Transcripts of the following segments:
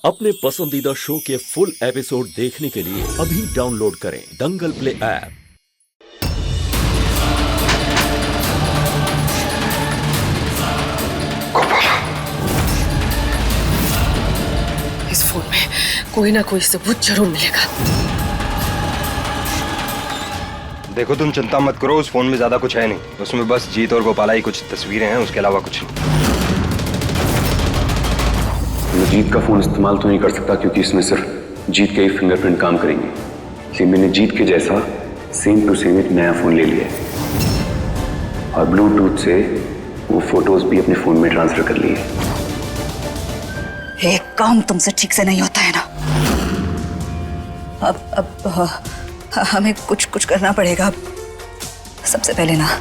अपने पसंदीदा शो के फुल एपिसोड देखने के लिए अभी डाउनलोड करें दंगल प्ले ऐप। इस फोन में कोई ना कोई सबूत जरूर मिलेगा। देखो तुम चिंता मत करो, उस फोन में ज्यादा कुछ है नहीं, उसमें बस जीत और गोपाला ही कुछ तस्वीरें हैं, उसके अलावा कुछ नहीं। मैं जीत का फोन इस्तेमाल तो नहीं कर सकता क्योंकि इसमें सिर्फ जीत के ही फिंगरप्रिंट काम करेंगे, इसलिए मैंने जीत के जैसा सेम टू सेम एक नया फोन ले लिया है और ब्लूटूथ से वो फोटोज भी अपने फोन में ट्रांसफर कर लिए। एक काम तुमसे ठीक से नहीं होता है ना। अब हमें कुछ करना पड़ेगा। सबसे पहले ना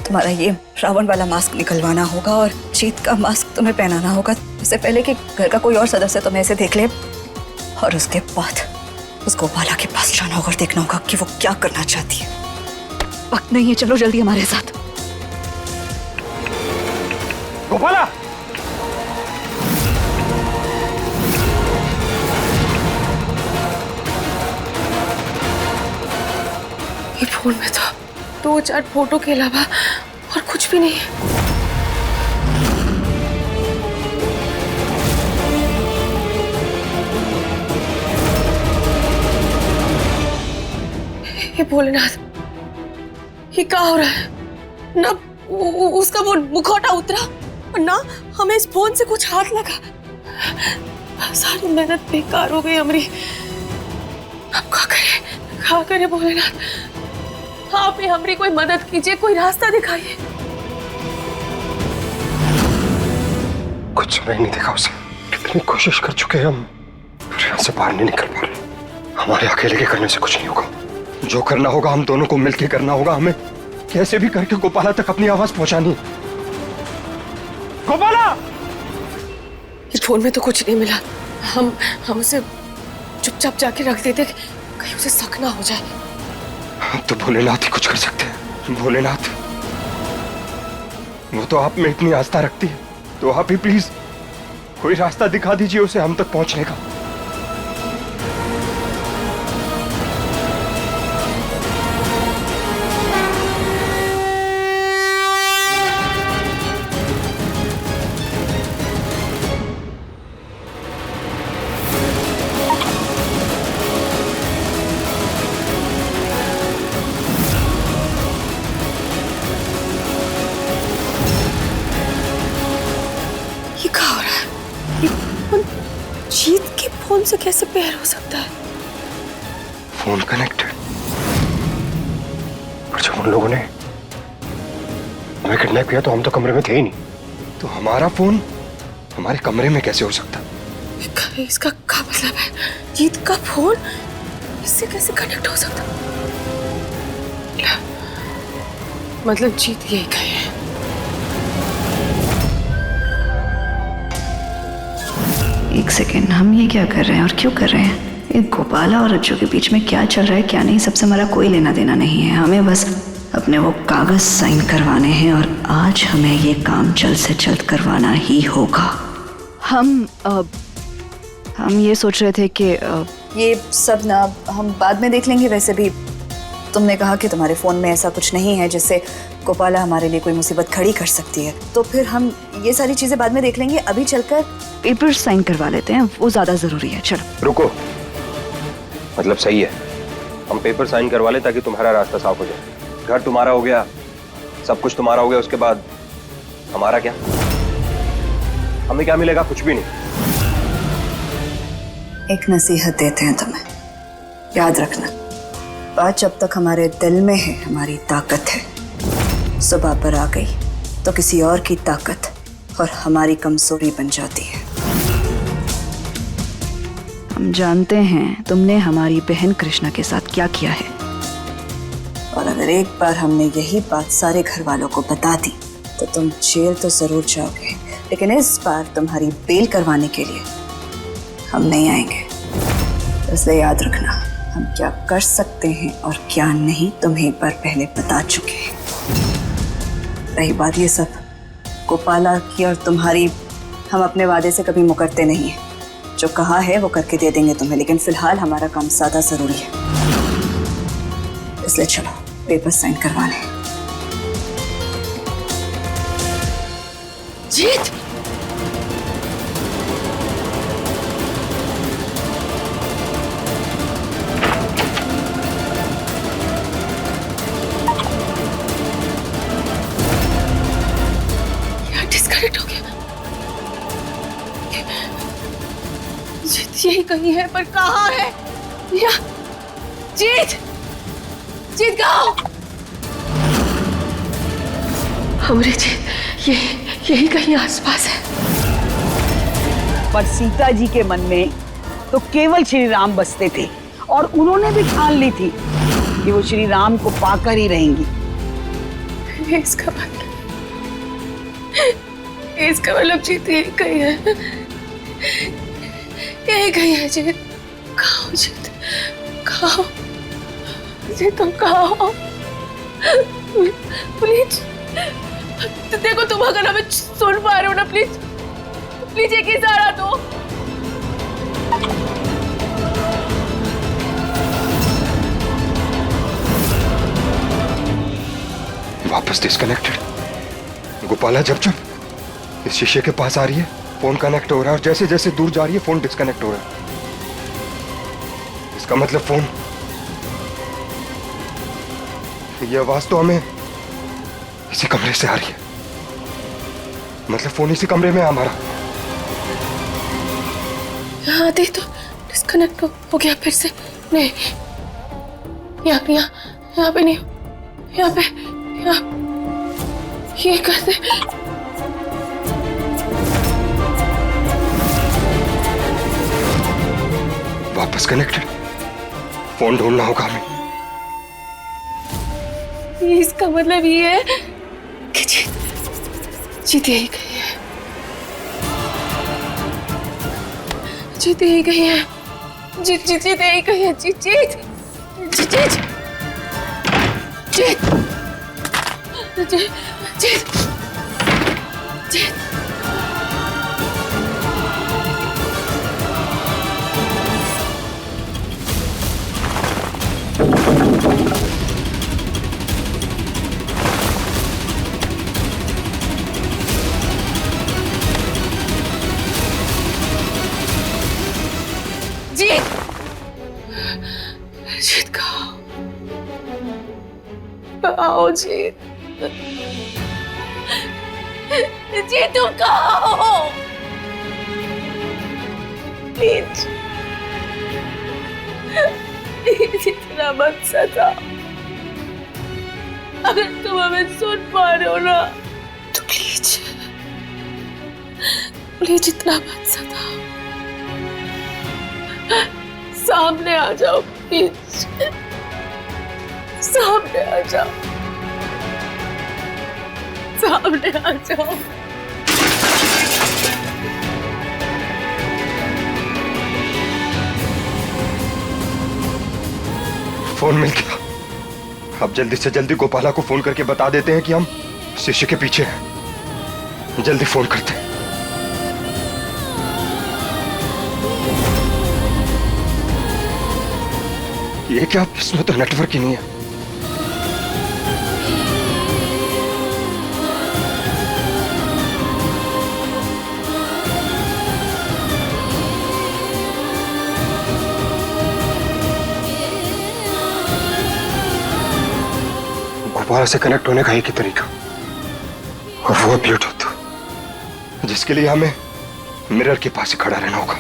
तुम्हारा ये रावण वाला मास्क निकलवाना होगा और जीत का मास्क तुम्हें पहनाना होगा, इससे पहले कि घर का कोई और सदस्य तुम्हें ऐसे देख ले। और उसके बाद उस गोपाला के पास जाना होगा और देखना होगा कि वो क्या करना चाहती है। वक्त नहीं है, चलो जल्दी हमारे साथ। गोपाला! ये फोन में तो 2-4 फोटो के अलावा और कुछ भी नहीं है। ये भोलेनाथ, ये क्या हो रहा है? ना उसका वो मुखौटा उतरा और ना हमें इस फोन से कुछ हाथ लगा। सारी मेहनत बेकार हो गई हमारी। अब क्या करे भोलेनाथ? आप ही हमारी कोई मदद कीजिए, कोई रास्ता दिखाइए। कुछ समय नहीं देखा उसे, कितनी कोशिश कर चुके हैं हम, फिर यहाँ से बाहर नहीं निकल पा रहे। हमारे अकेले के करने से कुछ नहीं होगा, जो करना होगा हम दोनों को मिलकर करना होगा। हमें कैसे भी करके गोपाला तक अपनी आवाज पहुंचानी है। गोपाला! इस फोन में तो कुछ नहीं मिला। हम उसे चुपचाप जाके रख देते, कहीं उसे शक ना हो जाए। तो भोलेनाथ ही कुछ कर सकते हैं। भोलेनाथ, वो तो आप में इतनी आस्था रखती है, तो आप ही प्लीज कोई रास्ता दिखा दीजिए उसे हम तक पहुंचने का। जीत के फोन से कैसे पेयर हो सकता है? फोन कनेक्टेड, और जब उन लोगों ने हमें किडनैप किया तो हम तो कमरे में थे ही नहीं, तो हमारा फोन हमारे कमरे में कैसे हो सकता? इसका क्या मतलब है? जीत का फोन इससे कैसे कनेक्ट हो सकता? मतलब जीत यही कहे है। एक सेकेंड, हम ये क्या कर रहे हैं और क्यों कर रहे हैं? एक गोपाला और रज्जू के बीच में क्या चल रहा है क्या नहीं, सबसे हमारा कोई लेना देना नहीं है। हमें बस अपने वो कागज साइन करवाने हैं और आज हमें ये काम जल्द से जल्द करवाना ही होगा। हम ये सोच रहे थे कि ये सब ना हम बाद में देख लेंगे। वैसे भी तुमने कहा कि तुम्हारे फ़ोन में ऐसा कुछ नहीं है जिससे गोपाला हमारे लिए कोई मुसीबत खड़ी कर सकती है, तो फिर हम ये सारी चीज़ें बाद में देख लेंगे। अभी चलकर पेपर साइन करवा लेते हैं, वो ज़्यादा ज़रूरी है। चलो रुको, मतलब सही है, हम पेपर साइन करवा ले ताकि तुम्हारा रास्ता साफ हो जाए। घर तुम्हारा हो गया, सब कुछ तुम्हारा हो गया, उसके बाद हमारा क्या? हमें क्या मिलेगा? कुछ भी नहीं। एक नसीहत देते हैं तुम्हें, याद रखना, बात जब तक हमारे दिल में है हमारी ताकत है, सुबह पर आ गई तो किसी और की ताकत और हमारी कमजोरी बन जाती है। हम जानते हैं तुमने हमारी बहन कृष्णा के साथ क्या किया है, और अगर एक बार हमने यही बात सारे घर वालों को बता दी तो तुम जेल तो जरूर जाओगे, लेकिन इस बार तुम्हारी बेल करवाने के लिए हम नहीं आएंगे। इसलिए याद रखना, हम क्या कर सकते हैं और क्या नहीं तुम्हें एक बार पहले बता चुके हैं। रही बात ये सब गोपाला की और तुम्हारी, हम अपने वादे से कभी मुकरते नहीं हैं। जो कहा है वो करके दे देंगे तुम्हें, लेकिन फिलहाल हमारा काम ज्यादा जरूरी है, इसलिए चलो पेपर साइन करवाने। जीत, डिस्कनेक्ट हो गया। जीत यही कहीं है, पर कहाँ है? या जीत, जीत कहाँ हो? हमरे जीत यही कहीं आसपास है। पर सीता जी के मन में तो केवल श्री राम बसते थे और उन्होंने भी ठान ली थी कि वो श्री राम को पाकर ही रहेंगी। इसका मतलब जीत यही कहीं है, यही कहीं है। जीत कहाँ हो? जीत कहाँ हो? जीत तुम कहाँ हो? प्लीज देखो, तुम अगर हमें सुन पा रहे हो ना, प्लीज प्लीज एक इशारा दो। वापस डिस्कनेक्टेड। गोपाला जब इस शीशे के पास आ रही है, फोन कनेक्ट हो रहा है, और जैसे जैसे दूर जा रही है फोन डिस्कनेक्ट हो रहा है। इसका मतलब फोन, ये आवाज तो हमें इसी कमरे से आ रही है। मतलब फोन इसी कमरे में है हमारा। यहाँ आते ही तो डिस्कनेक्ट हो गया फिर से। नहीं, यहाँ पे नहीं, यहाँ पे ये कैसे? वापस कनेक्टेड। फोन ढूंढना होगा हमें। इसका मतलब ये है कि जीत यही कहीं है। जीत यही कहीं है। जीत यही कहीं है। जीत जीत जीत जीत जीत जीत जीत जीत। जीत कहाँ हो? जीत, जीत तुम कहाँ हो? प्लीज इतना मत सताओ। अगर तुम हमें सुन पा रहे हो ना, तो प्लीज प्लीज इतना मत सताओ। सामने आ जाओ प्लीज, सामने आ जाओ, सामने आ जाओ। फोन मिल गया। अब जल्दी से जल्दी गोपाला को फोन करके बता देते हैं कि हम शीशे के पीछे हैं। जल्दी फोन करते हैं। ये क्या, इसमें तो नेटवर्क ही नहीं है। गोपाला से कनेक्ट होने का एक ही तरीका, और वो ब्लूटूथ, जिसके लिए हमें मिरर के पास ही खड़ा रहना होगा।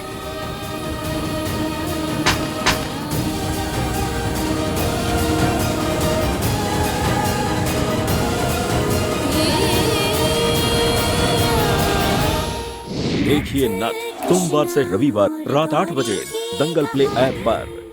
देखिए नथ सोमवार से रविवार रात 8 बजे दंगल प्ले ऐप पर।